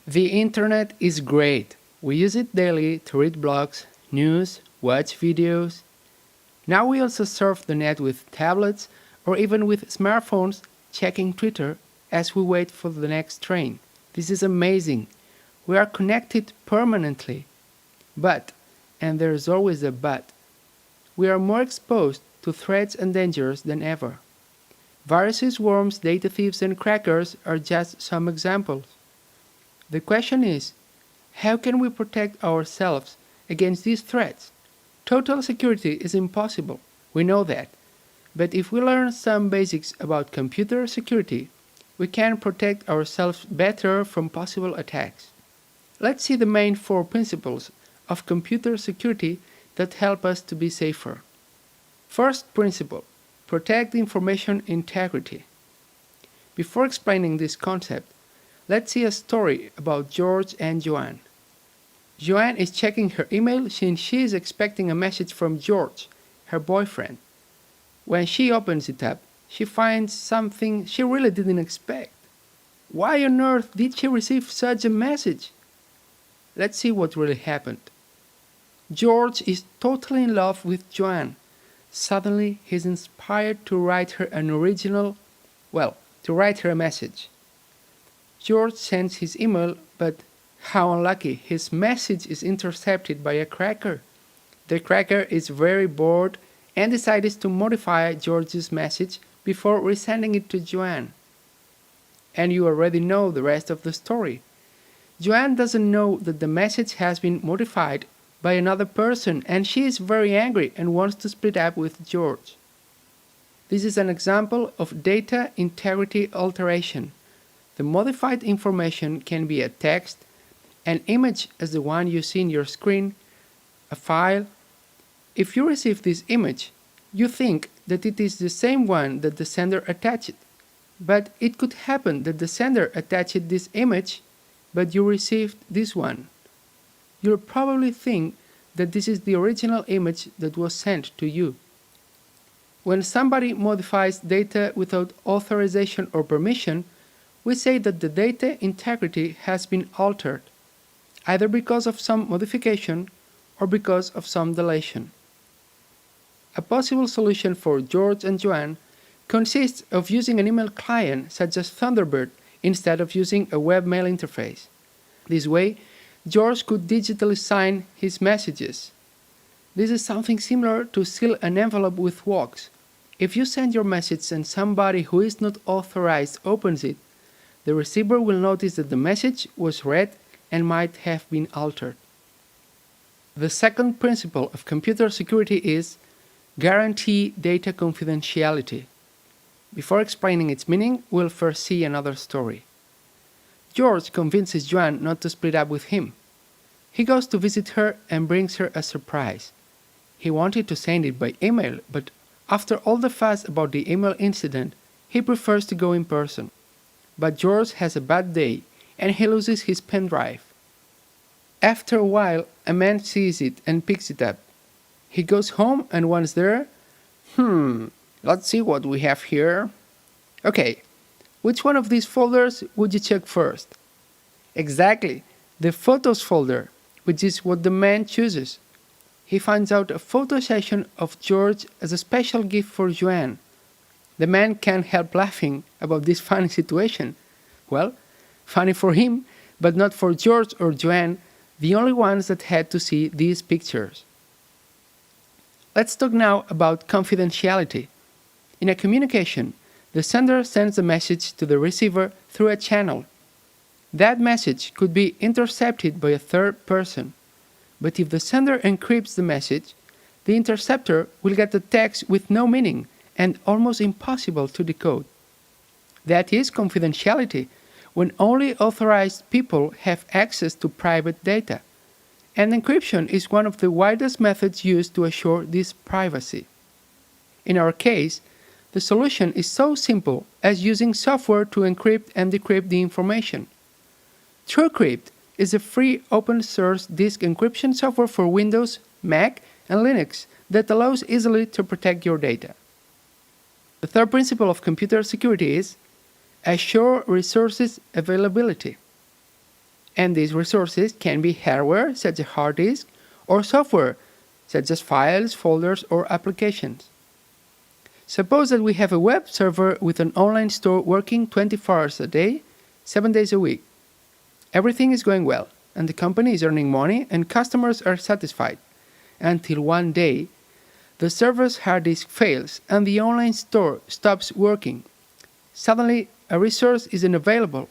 The internet is great. We use it daily to read blogs, news, watch videos. Now we also surf the net with tablets or even with smartphones, checking Twitter as we wait for the next train. This is amazing. We are connected permanently. But, and there is always a but, we are more exposed to threats and dangers than ever. Viruses, worms, data thieves, and crackers are just some examples. The question is, how can we protect ourselves against these threats? Total security is impossible, we know that. But if we learn some basics about computer security, we can protect ourselves better from possible attacks. Let's see the main 4 principles of computer security that help us to be safer. First principle, protect information integrity. Before explaining this concept, let's see a story about George and Joanne. Joanne is checking her email since she is expecting a message from George, her boyfriend. When she opens it up, she finds something she really didn't expect. Why on earth did she receive such a message? Let's see what really happened. George is totally in love with Joanne. Suddenly, he's inspired to write her a message. George sends his email, but how unlucky, his message is intercepted by a cracker. The cracker is very bored and decides to modify George's message before resending it to Joanne. And you already know the rest of the story. Joanne doesn't know that the message has been modified by another person, and she is very angry and wants to split up with George. This is an example of data integrity alteration. The modified information can be a text, an image as the one you see in your screen, a file. If you receive this image, you think that it is the same one that the sender attached. But it could happen that the sender attached this image, but you received this one. You'll probably think that this is the original image that was sent to you. When somebody modifies data without authorization or permission, we say that the data integrity has been altered, either because of some modification or because of some deletion. A possible solution for George and Joanne consists of using an email client such as Thunderbird instead of using a webmail interface. This way, George could digitally sign his messages. This is something similar to seal an envelope with wax. If you send your message and somebody who is not authorized opens it, the receiver will notice that the message was read and might have been altered. The second principle of computer security is guarantee data confidentiality. Before explaining its meaning, we'll first see another story. George convinces Joanne not to split up with him. He goes to visit her and brings her a surprise. He wanted to send it by email, but after all the fuss about the email incident, he prefers to go in person. But George has a bad day and he loses his pen drive. After a while, a man sees it and picks it up. He goes home and once there, let's see what we have here. Okay, which one of these folders would you check first? Exactly, the photos folder, which is what the man chooses. He finds out a photo session of George as a special gift for Joanne. The man can't help laughing about this funny situation. Well, funny for him, but not for George or Joanne, the only ones that had to see these pictures. Let's talk now about confidentiality. In a communication, the sender sends a message to the receiver through a channel. That message could be intercepted by a third person. But if the sender encrypts the message, the interceptor will get a text with no meaning and almost impossible to decode. That is confidentiality, when only authorized people have access to private data. And encryption is one of the widest methods used to assure this privacy. In our case, the solution is so simple as using software to encrypt and decrypt the information. TrueCrypt is a free open-source disk encryption software for Windows, Mac, and Linux that allows easily to protect your data. The third principle of computer security is assure resources availability. And these resources can be hardware, such as hard disk, or software, such as files, folders, or applications. Suppose that we have a web server with an online store working 24 hours a day, 7 days a week. Everything is going well, and the company is earning money and customers are satisfied. Until one day, the server's hard disk fails and the online store stops working. Suddenly, a resource isn't available.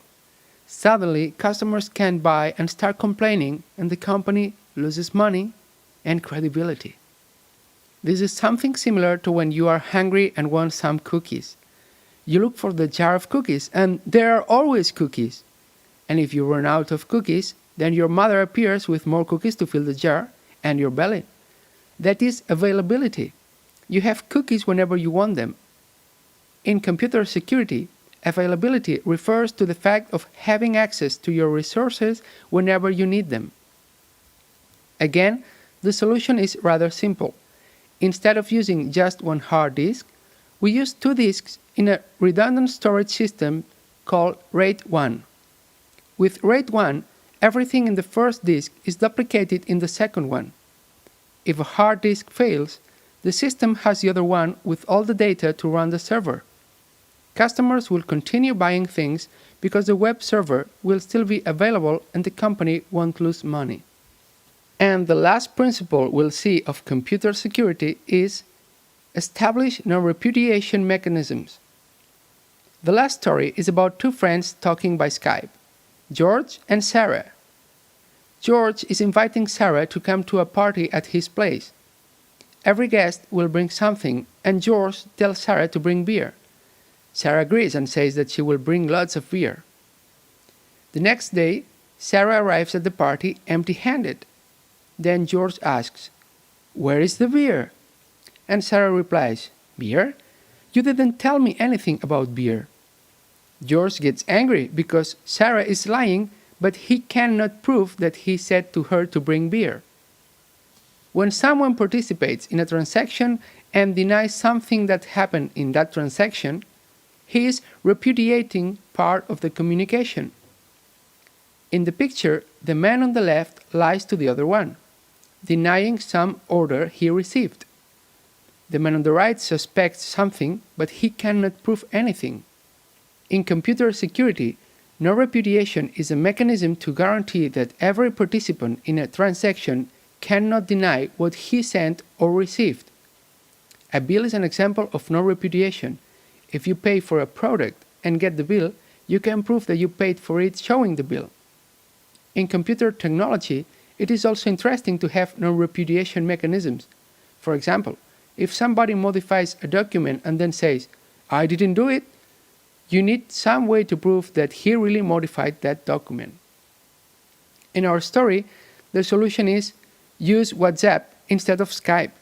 Suddenly, customers can't buy and start complaining, and the company loses money and credibility. This is something similar to when you are hungry and want some cookies. You look for the jar of cookies, and there are always cookies. And if you run out of cookies, then your mother appears with more cookies to fill the jar and your belly. That is availability. You have cookies whenever you want them. In computer security, availability refers to the fact of having access to your resources whenever you need them. Again, the solution is rather simple. Instead of using just one hard disk, we use 2 disks in a redundant storage system called RAID 1. With RAID 1, everything in the first disk is duplicated in the second one. If a hard disk fails, the system has the other one with all the data to run the server. Customers will continue buying things because the web server will still be available and the company won't lose money. And the last principle we'll see of computer security is establish non-repudiation mechanisms. The last story is about 2 friends talking by Skype, George and Sarah. George is inviting Sarah to come to a party at his place. Every guest will bring something, and George tells Sarah to bring beer. Sarah agrees and says that she will bring lots of beer. The next day, Sarah arrives at the party empty-handed. Then George asks, "Where is the beer?" And Sarah replies, "Beer? You didn't tell me anything about beer." George gets angry because Sarah is lying, but he cannot prove that he said to her to bring beer. When someone participates in a transaction and denies something that happened in that transaction, he is repudiating part of the communication. In the picture, the man on the left lies to the other one, denying some order he received. The man on the right suspects something, but he cannot prove anything. In computer security, non-repudiation is a mechanism to guarantee that every participant in a transaction cannot deny what he sent or received. A bill is an example of non-repudiation. If you pay for a product and get the bill, you can prove that you paid for it showing the bill. In computer technology, it is also interesting to have non-repudiation mechanisms. For example, if somebody modifies a document and then says, "I didn't do it," you need some way to prove that he really modified that document. In our story, the solution is use WhatsApp instead of Skype.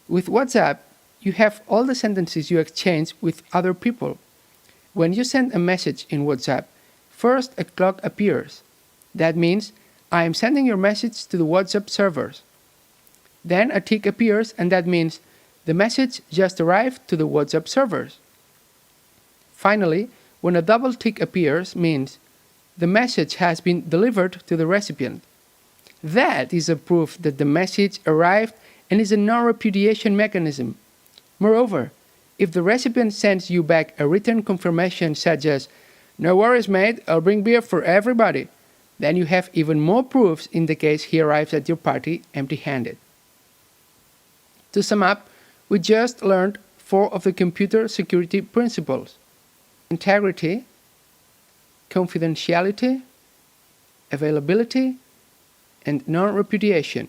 With WhatsApp, you have all the sentences you exchange with other people. When you send a message in WhatsApp, first a clock appears. That means I am sending your message to the WhatsApp servers. Then a tick appears, and that means the message just arrived to the WhatsApp servers. Finally, when a double tick appears, means the message has been delivered to the recipient. That is a proof that the message arrived and is a non-repudiation mechanism. Moreover, if the recipient sends you back a written confirmation such as, "No worries mate, I'll bring beer for everybody," then you have even more proofs in the case he arrives at your party empty-handed. To sum up, we just learned 4 of the computer security principles: integrity, confidentiality, availability, and non-repudiation.